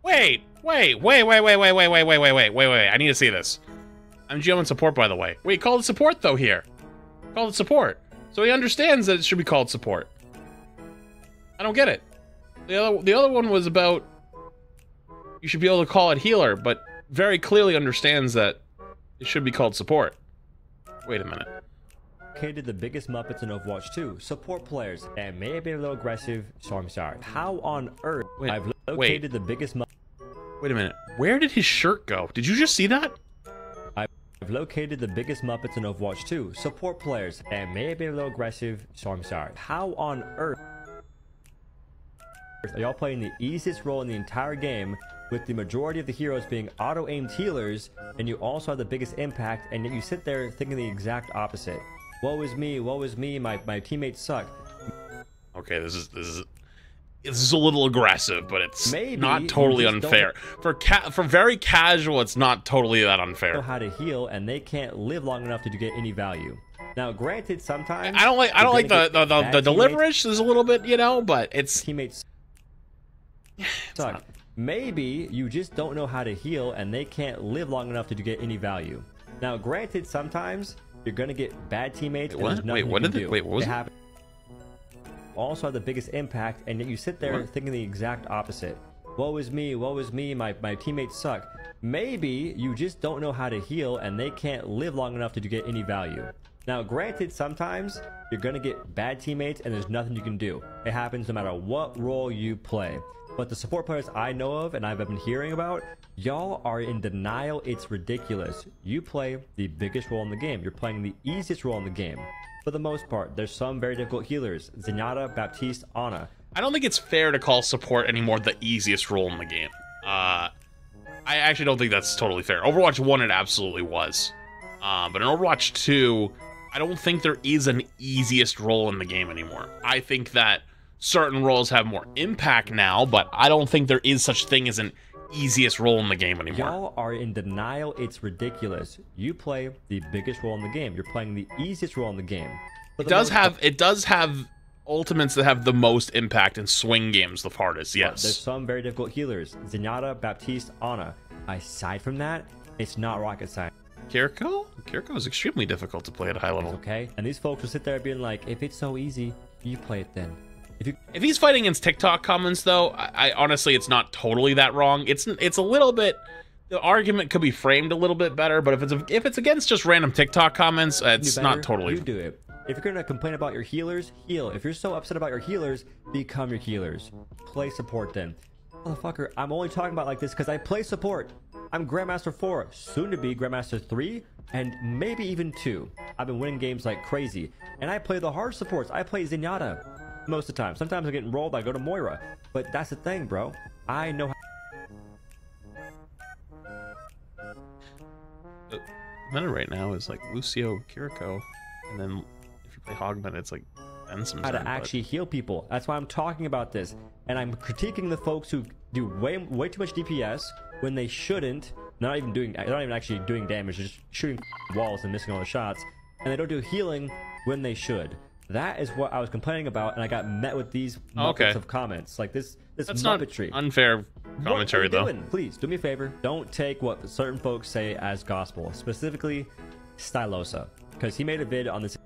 Wait. I need to see this. I'm GLing support, by the way. Wait, call it support, though, here. Call it support. So he understands that it should be called support. I don't get it. The other one was about you should be able to call it healer, but very clearly understands that it should be called support. Wait a minute. Located the biggest Muppets in Overwatch 2. Support players. And may have been a little aggressive, so I'm sorry. How on earth I've located the biggest Muppets? Wait a minute. Where did his shirt go? Did you just see that? I've located the biggest Muppets in Overwatch 2. Support players. And may have been a little aggressive, so I'm sorry. How on earth are y'all playing the easiest role in the entire game with the majority of the heroes being auto-aimed healers, and you also have the biggest impact, and yet you sit there thinking the exact opposite? Woe is me, my teammates suck. Okay, this is a little aggressive, but it's not totally unfair. For very casual, it's not totally that unfair. Know how to heal, and they can't live long enough to get any value. Now, granted, sometimes I don't like the deliverance is a little bit, you know, but it's teammates suck. Maybe you just don't know how to heal, and they can't live long enough to get any value. Now, granted, sometimes you're gonna get bad teammates. What was it? Also have the biggest impact, and yet you sit there thinking the exact opposite. Woe is me, my teammates suck. Maybe you just don't know how to heal, and they can't live long enough to get any value. Now, granted, sometimes you're gonna get bad teammates, and there's nothing you can do. It happens no matter what role you play. But the support players I know of and I've been hearing about, y'all are in denial. It's ridiculous. You play the biggest role in the game. You're playing the easiest role in the game. For the most part, there's some very difficult healers. Zenyatta, Baptiste, Ana. I don't think it's fair to call support anymore the easiest role in the game. I actually don't think that's totally fair. Overwatch 1, it absolutely was. But in Overwatch 2, I don't think there is an easiest role in the game anymore. I think that certain roles have more impact now, but I don't think there is such thing as an easiest role in the game anymore. Y'all are in denial. It's ridiculous. You play the biggest role in the game. You're playing the easiest role in the game. It does have ultimates that have the most impact in swing games the hardest, yes. There's some very difficult healers. Zenyatta, Baptiste, Ana. Aside from that, it's not rocket science. Kiriko is extremely difficult to play at a high level. Okay, and these folks will sit there being like, if it's so easy, you play it then. If he's fighting against TikTok comments, though, I honestly, it's not totally that wrong. It's a little bit. The argument could be framed a little bit better, but if it's against just random TikTok comments, it's not totally. You do it. If you're gonna complain about your healers, heal. If you're so upset about your healers, become your healers. Play support then. Motherfucker, I'm only talking about like this because I play support. I'm Grandmaster 4, soon to be Grandmaster 3, and maybe even 2. I've been winning games like crazy, and I play the hard supports. I play Zenyatta most of the time. Sometimes I'm getting rolled, I go to Moira. But that's the thing, bro. I know how. The meta right now is like Lucio, Kiriko, and then if you play Hogman, it's like Benson. How to actually heal people. That's why I'm talking about this. And I'm critiquing the folks who do way too much DPS when they shouldn't. They're not even actually doing damage, just shooting walls and missing all the shots. And they don't do healing when they should. That is what I was complaining about, and I got met with these Muppets of comments. Like this That's Muppetry. Not unfair commentary, though. Please, do me a favor. Don't take what certain folks say as gospel. Specifically, Stylosa. Because he made a vid on this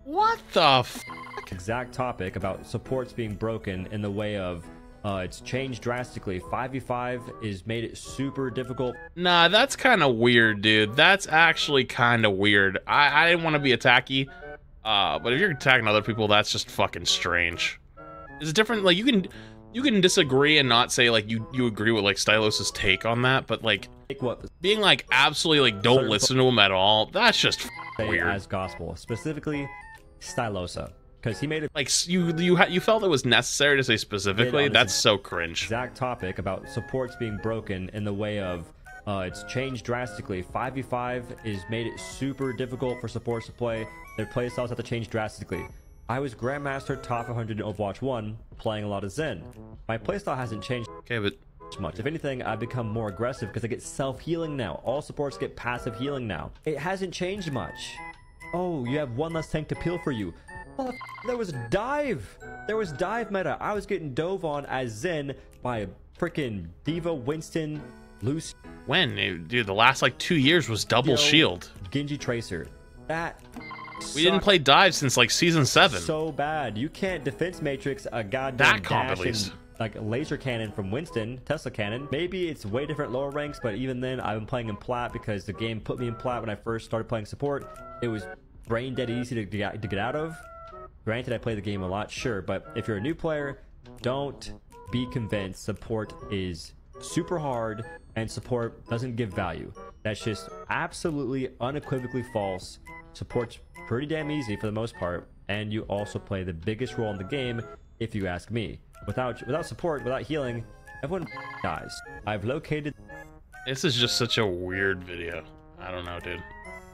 exact topic about supports being broken in the way of it's changed drastically. 5v5 is made it super difficult. Nah, that's kind of weird, dude. That's actually kind of weird. I didn't want to be attacky. But if you're attacking other people, that's just fucking strange. It's different. Like you can disagree and not say like you agree with like Stylos' take on that, but like being like absolutely like don't listen to him at all. That's just weird. As gospel, specifically Stylosa, because he made it like you felt it was necessary to say specifically. That's so cringe. Exact topic about supports being broken in the way of. It's changed drastically. 5v5 is made it super difficult for supports to play. Their playstyles have to change drastically. I was Grandmaster top 100 in Overwatch 1, playing a lot of Zen. My playstyle hasn't changed much. If anything, I've become more aggressive because I get self-healing now. All supports get passive healing now. It hasn't changed much. Oh, you have one less tank to peel for you. Oh, there was dive. There was dive meta. I was getting dove on as Zen by freaking D.Va, Winston, Lucy. When? Dude, the last like 2 years was double shield. Genji Tracer. That we didn't play dive since like season 7. So bad. You can't defense matrix a goddamn that comp dash at least. And, like a laser cannon from Winston, Tesla cannon. Maybe it's way different lower ranks, but even then, I've been playing in plat because the game put me in plat when I first started playing support. It was brain dead easy to get out of. Granted, I play the game a lot, sure, but if you're a new player, don't be convinced support is super hard and support doesn't give value. That's just absolutely unequivocally false. Support's pretty damn easy for the most part, and you also play the biggest role in the game, if you ask me. Without support, without healing, everyone dies. I've located. This is just such a weird video. I don't know, dude.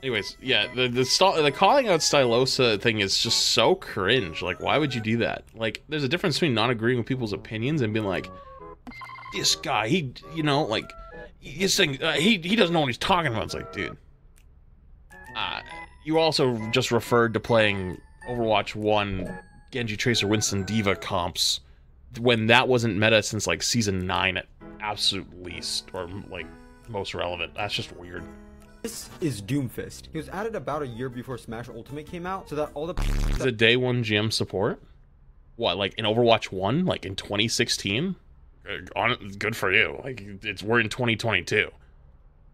Anyways, yeah, the calling out Stylosa thing is just so cringe. Like, why would you do that? Like, there's a difference between not agreeing with people's opinions and being like, this guy, he, you know, like, he's saying he doesn't know what he's talking about. It's like, dude. You also just referred to playing Overwatch 1 Genji Tracer Winston D.Va comps when that wasn't meta since like season 9 at absolute least, or like most relevant. That's just weird. This is Doomfist. He was added about a year before Smash Ultimate came out, so that all the is it day 1 GM support? What, like in Overwatch 1, like in 2016? Good for you. Like we're in 2022.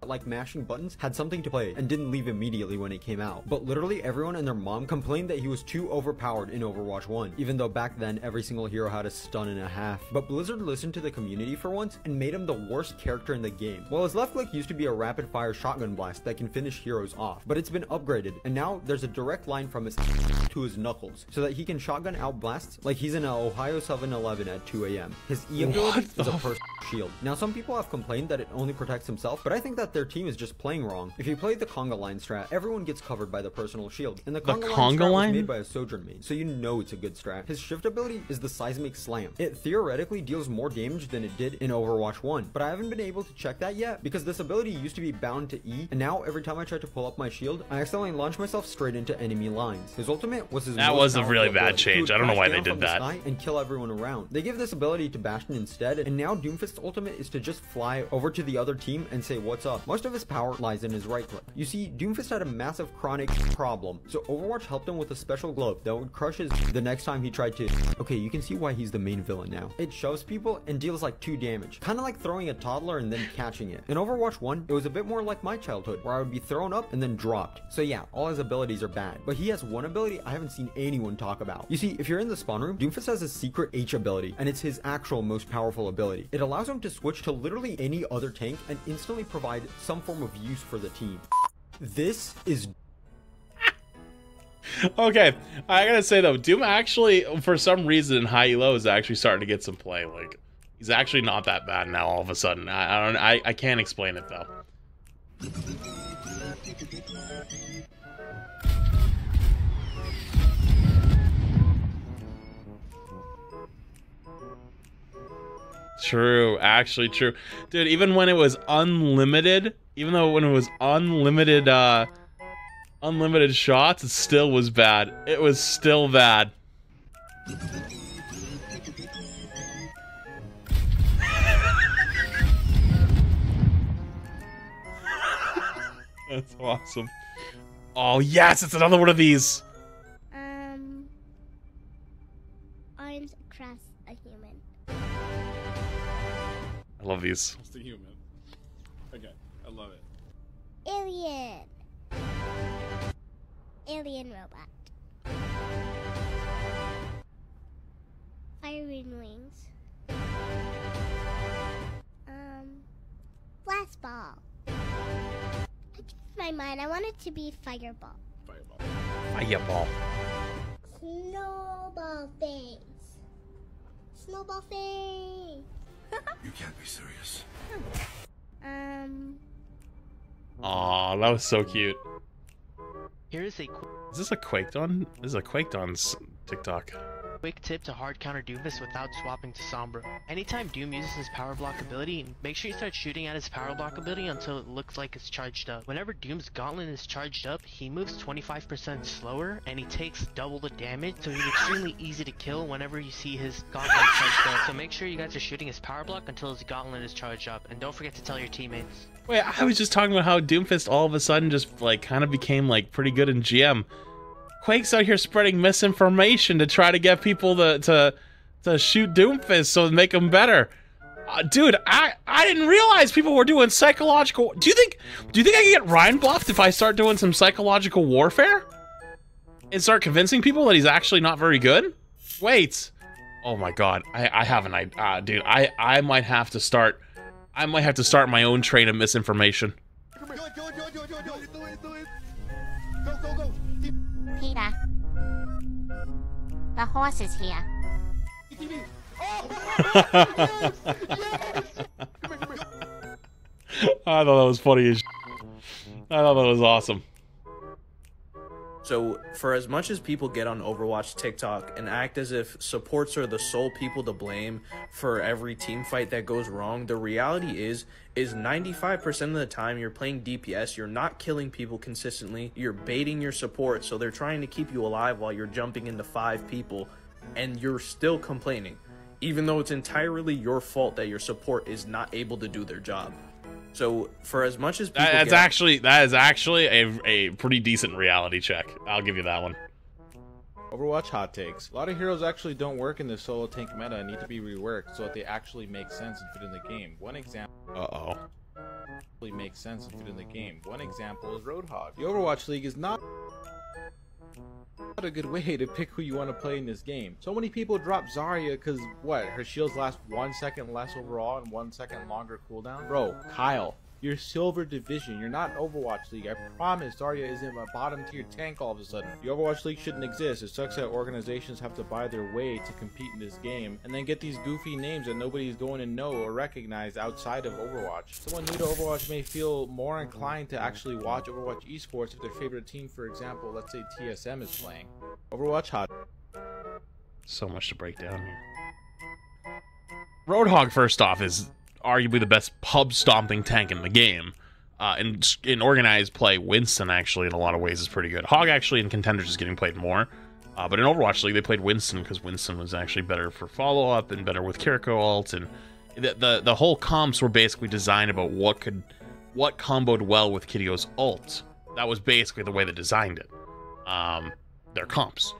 Like mashing buttons had something to play and didn't leave immediately when it came out. But literally everyone and their mom complained that he was too overpowered in Overwatch 1, even though back then every single hero had a stun and a half. But Blizzard listened to the community for once and made him the worst character in the game. Well, his left click used to be a rapid fire shotgun blast that can finish heroes off, but it's been upgraded, and now there's a direct line from his to his knuckles so that he can shotgun out blasts like he's in an Ohio 7-Eleven at 2 a.m. His E ability is a personal shield. Now some people have complained that it only protects himself, but I think that their team is just playing wrong. If you play the conga line strat, everyone gets covered by the personal shield, and the conga line strat was made by a Sojourn main, so you know it's a good strat. His shift ability is the Seismic Slam. It theoretically deals more damage than it did in Overwatch 1, but I haven't been able to check that yet because this ability used to be bound to E, and now every time I try to pull up my shield, I accidentally launch myself straight into enemy lines. His ultimate was his that was a really bad change. I don't know why they did that. And kill everyone around. They give this ability to Bastion instead, and now Doomfist's ultimate is to just fly over to the other team and say what's up. Most of his power lies in his right click. You see, Doomfist had a massive chronic problem, so Overwatch helped him with a special glove that would crush his the next time he tried to. Okay, you can see why he's the main villain now. It shoves people and deals like 2 damage, kind of like throwing a toddler and then catching it. In Overwatch 1, it was a bit more like my childhood, where I would be thrown up and then dropped. So yeah, all his abilities are bad, but he has one ability I haven't seen anyone talk about. You see, if you're in the spawn room, Doomfist has a secret H ability, and it's his actual most powerful ability. It allows him to switch to literally any other tank and instantly provide some form of use for the team. This is okay, I gotta say though, Doom actually, for some reason, high elo is actually starting to get some play. Like, he's actually not that bad now. All of a sudden, I can't explain it though. True, actually true. Dude, even when it was unlimited, when it was unlimited shots, it still was bad. It was still bad. That's awesome. Oh yes, it's another one of these. Arms across a human. I love these. It's the human. Okay, I love it. Alien. Alien robot. Fire wings. Blast ball. I changed my mind. I want it to be fireball. Fireball. Fireball. Snowball face. Snowball face. You can't be serious. Aw, that was so cute. Here is a Is this a Quake Dawn? This is a Quake Dawn's TikTok. Quick tip to hard counter Doomfist without swapping to Sombra. Anytime Doom uses his power block ability, make sure you start shooting at his power block ability until it looks like it's charged up. Whenever Doom's Gauntlet is charged up, he moves 25% slower and he takes double the damage, so he's extremely easy to kill whenever you see his Gauntlet charged up. So make sure you guys are shooting his power block until his Gauntlet is charged up, and don't forget to tell your teammates. Wait, I was just talking about how Doomfist all of a sudden just like kind of became like pretty good in GM. Quake's out here spreading misinformation to try to get people to shoot Doomfist so to make them better. Dude, I didn't realize people were doing psychological. Do you think I can get Ryan bluffed if I start doing some psychological warfare and start convincing people that he's actually not very good? Wait, oh my god, I have an idea, dude. I might have to start. I might have to start my own train of misinformation. Peter, the horse is here. I thought that was funny as I thought that was awesome. So, for as much as people get on Overwatch TikTok and act as if supports are the sole people to blame for every team fight that goes wrong, the reality is 95% of the time you're playing DPS, you're not killing people consistently, you're baiting your support, so they're trying to keep you alive while you're jumping into 5 people, and you're still complaining, even though it's entirely your fault that your support is not able to do their job. So, for as much as people that is actually a pretty decent reality check. I'll give you that one. Overwatch hot takes. A lot of heroes actually don't work in the solo tank meta and need to be reworked so that they actually make sense and fit in the game. One example makes sense and fit in the game. One example is Roadhog. The Overwatch League is not a good way to pick who you want to play in this game. So many people drop Zarya because what? Her shields last 1 second less overall and 1 second longer cooldown? Bro, Kyle, you're Silver Division. You're not Overwatch League. I promise Zarya isn't a bottom tier tank all of a sudden. The Overwatch League shouldn't exist. It sucks that organizations have to buy their way to compete in this game and then get these goofy names that nobody's going to know or recognize outside of Overwatch. Someone new to Overwatch may feel more inclined to actually watch Overwatch esports if their favorite team, for example, let's say TSM is playing. Overwatch hot. So much to break down here. Roadhog, first off, is arguably the best pub stomping tank in the game. In organized play, Winston actually in a lot of ways is pretty good. Hog actually in Contenders is getting played more, but in Overwatch League they played Winston because Winston was actually better for follow up and better with Kiriko ult, and the whole comps were basically designed about what comboed well with Kiriko's ult. That was basically the way they designed it. Their comps.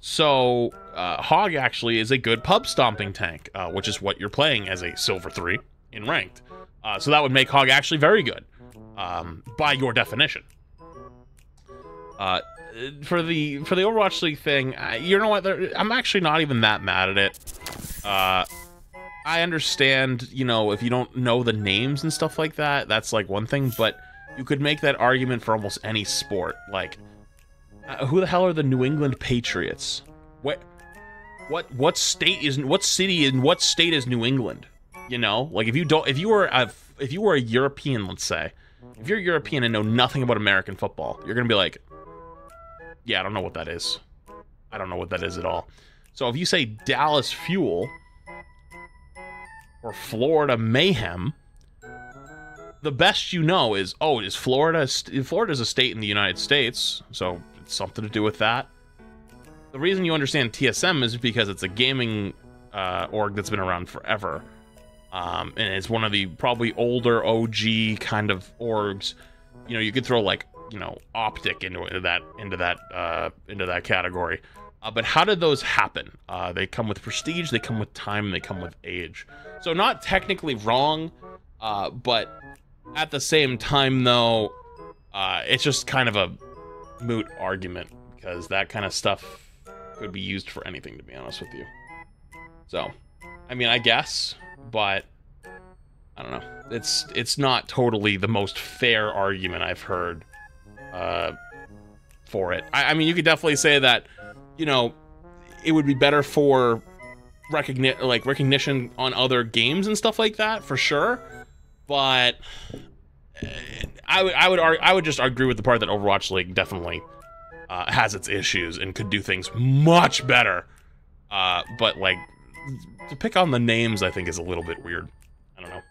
So Hog actually is a good pub stomping tank, which is what you're playing as a Silver 3 in ranked. So that would make Hog actually very good, by your definition. For the Overwatch League thing, you know what? I'm actually not even that mad at it. I understand, you know, if you don't know the names and stuff like that, that's like one thing, but you could make that argument for almost any sport. Like, who the hell are the New England Patriots? What city and what state is New England? You know, like if you were a European, let's say, if you're European and know nothing about American football, you're gonna be like, yeah, I don't know what that is. I don't know what that is at all. So if you say Dallas Fuel or Florida Mayhem, the best you know is, oh, is Florida's a state in the United States, so it's something to do with that. The reason you understand TSM is because it's a gaming org that's been around forever. And it's one of the probably older OG kind of orgs. You know, you could throw like, you know, Optic into that category. But how did those happen? They come with prestige, they come with time, they come with age. So not technically wrong, but at the same time though, it's just kind of a moot argument because that kind of stuff could be used for anything, to be honest with you. So, I mean, I guess, but I don't know. It's not totally the most fair argument I've heard for it. I mean, you could definitely say that, you know, it would be better for recognition on other games and stuff like that, for sure. But I would just agree with the part that Overwatch League definitely has its issues and could do things much better But like, to pick on the names, I think is a little bit weird. I don't know.